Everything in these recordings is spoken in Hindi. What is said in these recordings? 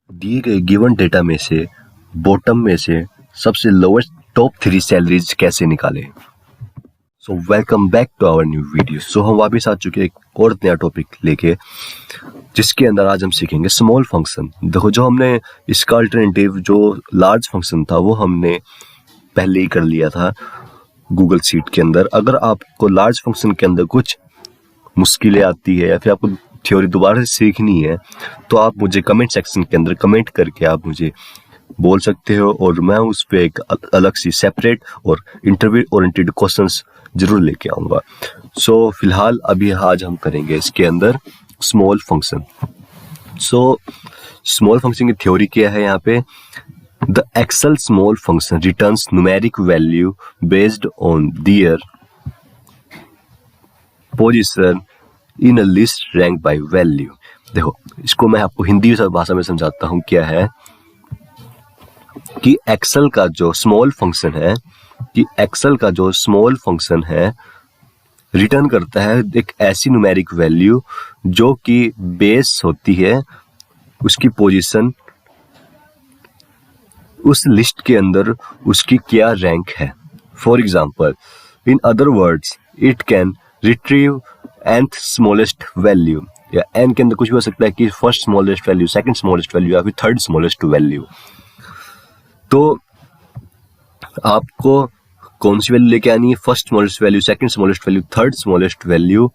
दिए गए गिवन डेटा में से बॉटम में से सबसे लोएस्ट टॉप 3 सैलरीज कैसे निकालें। So welcome back to our new video. So हम वापस आ चुके हैं एक और नया टॉपिक लेके, जिसके अंदर आज हम सीखेंगे स्मॉल फंक्शन। देखो, जो हमने इसका अल्टरनेटिव जो लार्ज फंक्शन था वो हमने पहले ही कर लिया था गूगल शीट के अंदर। अगर आपको लार्ज फंक्शन के अंदर कुछ मुश्किलें आती है या फिर आपको थ्योरी दोबारा से सीखनी है तो आप मुझे कमेंट सेक्शन के अंदर कमेंट करके आप मुझे बोल सकते हो और मैं उस पर एक अलग सी सेपरेट और इंटरव्यू ओरिएंटेड क्वेश्चंस जरूर लेके आऊँगा। सो फिलहाल अभी आज हम करेंगे इसके अंदर small function. So small function की थ्योरी क्या है यहाँ पे? The Excel small function returns numeric value based on their position in a list rank by value. देखो, इसको मैं आपको हिंदी भाषा में समझाता हूँ। क्या है कि एक्सेल का जो स्मॉल फंक्शन है रिटर्न करता है एक ऐसी न्यूमेरिक वैल्यू जो कि बेस होती है उसकी पोजीशन उस लिस्ट के अंदर उसकी क्या रैंक है। For example, in other words it can retrieve nth smallest value, या n के अंदर कुछ भी हो सकता है कि first smallest value, second smallest value या फिर थर्ड स्मॉलेस्ट वैल्यू। तो आपको कौन सी वैल्यू लेके आनी है? First smallest value, second smallest value, third smallest value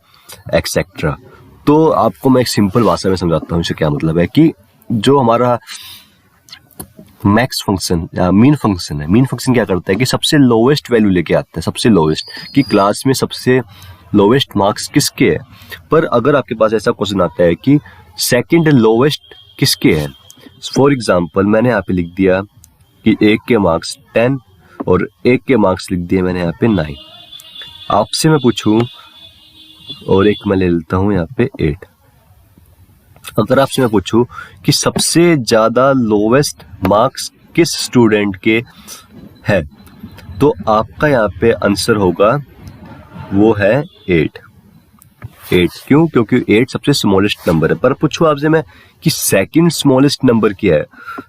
etcetera. तो आपको मैं एक सिंपल भाषा में समझाता हूँ इससे क्या मतलब है कि जो हमारा मैक्स फंक्शन या मीन फंक्शन है, मीन फंक्शन क्या करता है कि सबसे लोवेस्ट वैल्यू लेके आता है, सबसे लोवेस्ट कि क्लास में सबसे लोवेस्ट मार्क्स किसके है। पर अगर आपके पास ऐसा क्वेश्चन आता है कि सेकंड लोवेस्ट किसके है, फॉर एग्जांपल मैंने यहाँ पे लिख दिया कि एक के मार्क्स 10 और एक के मार्क्स लिख दिए मैंने यहाँ पे 9। आपसे मैं पूछूं और एक मैं ले लेता हूँ यहाँ पे 8। अगर आपसे मैं पूछूं कि सबसे ज्यादा लोवेस्ट मार्क्स किस स्टूडेंट के है तो आपका यहाँ पे आंसर होगा वो है 8। क्यों? क्योंकि 8 सबसे स्मॉलेस्ट नंबर है। पर पूछूं आपसे मैं कि सेकंड स्मॉलेस्ट नंबर क्या है,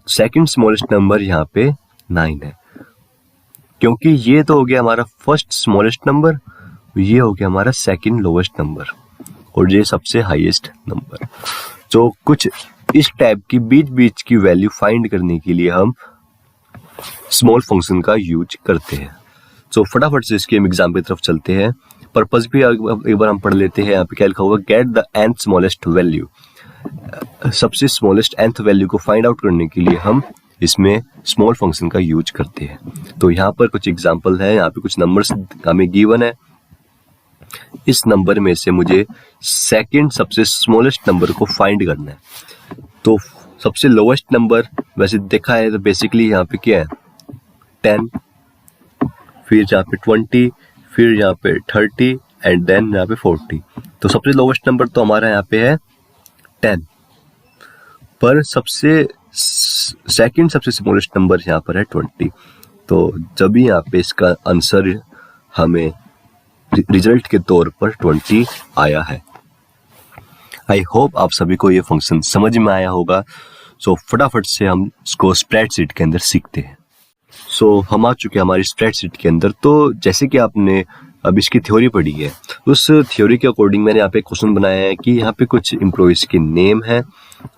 सेकंड स्मॉलेस्ट नंबर यहाँ पे 9 है, क्योंकि ये तो हो गया हमारा फर्स्ट स्मॉलेस्ट नंबर, ये हो गया हमारा सेकंड लोवेस्ट नंबर और ये सबसे हाईएस्ट नंबर। तो कुछ इस टाइप की बीच बीच की वैल्यू फाइंड करने के लिए हम स्मॉल फंक्शन का यूज करते हैं। तो फटाफट से इसके हम एग्जाम की तरफ चलते हैं। पर्पस भी एक बार हम पढ़ लेते हैं। यहाँ पे क्या लिखा होगा? Get the nth smallest value. सबसे स्मॉलेस्ट nth वैल्यू को फाइंड आउट करने के लिए हम इसमें स्मॉल फंक्शन का यूज करते हैं। तो यहाँ पर कुछ एग्जांपल है, यहाँ पे कुछ नंबर्स हमें गिवन है। इस नंबर में से मुझे सेकंड सबसे स्मॉलेस्ट नंबर को फाइंड करना है। तो सबसे लोवेस्ट नंबर वैसे देखा है तो बेसिकली यहाँ पे क्या है 10, फिर यहाँ पे 20, फिर यहाँ पे 30 एंड देन यहाँ पे 40। तो सबसे लोवेस्ट नंबर तो हमारा यहाँ पे है 10, पर सबसे सेकंड सबसे स्मॉलेस्ट नंबर यहाँ पर है 20। तो जब भी यहाँ पे इसका आंसर हमें रिजल्ट के तौर पर 20 आया है। आई होप आप सभी को ये फंक्शन समझ में आया होगा। सो फटाफट से हम इसको स्प्रेडशीट के अंदर सीखते हैं। सो हम आ चुके हैं हमारी स्प्रेडशीट के अंदर। तो जैसे कि आपने अब इसकी थ्योरी पढ़ी है, उस थ्योरी के अकॉर्डिंग मैंने यहाँ पे क्वेश्चन बनाया है कि यहाँ पे कुछ एम्प्लॉइज के नेम है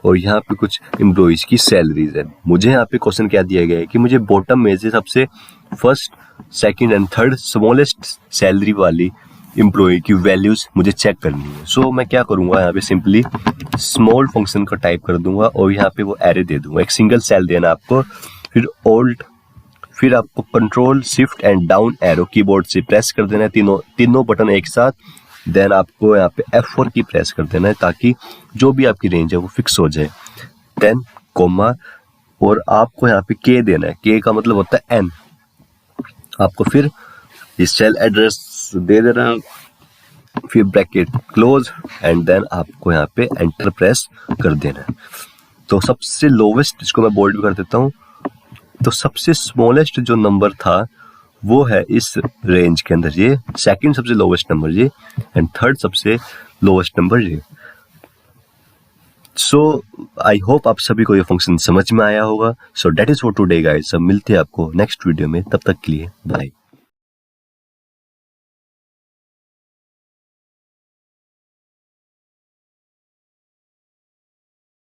और यहाँ पे कुछ एम्प्लॉइज की सैलरीज है। मुझे यहाँ पे क्वेश्चन क्या दिया गया है कि मुझे बॉटम में से सबसे first, second and third smallest salary वाली एम्प्लॉय की वैल्यूज मुझे चेक करनी है। सो मैं क्या करूँगा, यहाँ पे सिंपली स्मॉल फंक्शन का टाइप कर दूंगा और यहाँ पे वो एरे दे दूंगा। एक सिंगल सेल देना आपको, फिर आपको control shift and down arrow keyboard से प्रेस कर देना है, तीनों बटन एक साथ। देन आपको यहाँ पे F4 की प्रेस कर देना है ताकि जो भी आपकी रेंज है वो फिक्स हो जाए। देन कोमा और आपको यहाँ पे K देना है। K का मतलब होता है N। आपको फिर इस सेल एड्रेस दे देना, फिर ब्रैकेट क्लोज एंड देन आपको यहाँ पे एंटर प्रेस कर देना है। तो सबसे लोवेस्ट, इसको मैं बोल्ड कर देता हूँ, तो सबसे स्मॉलेस्ट जो नंबर था वो है इस रेंज के अंदर ये, सेकंड सबसे लोवेस्ट नंबर ये एंड थर्ड सबसे लोवेस्ट नंबर ये। सो आई होप आप सभी को ये फंक्शन समझ में आया होगा। So that is for today guys. सब मिलते हैं आपको नेक्स्ट वीडियो में, तब तक के लिए बाय।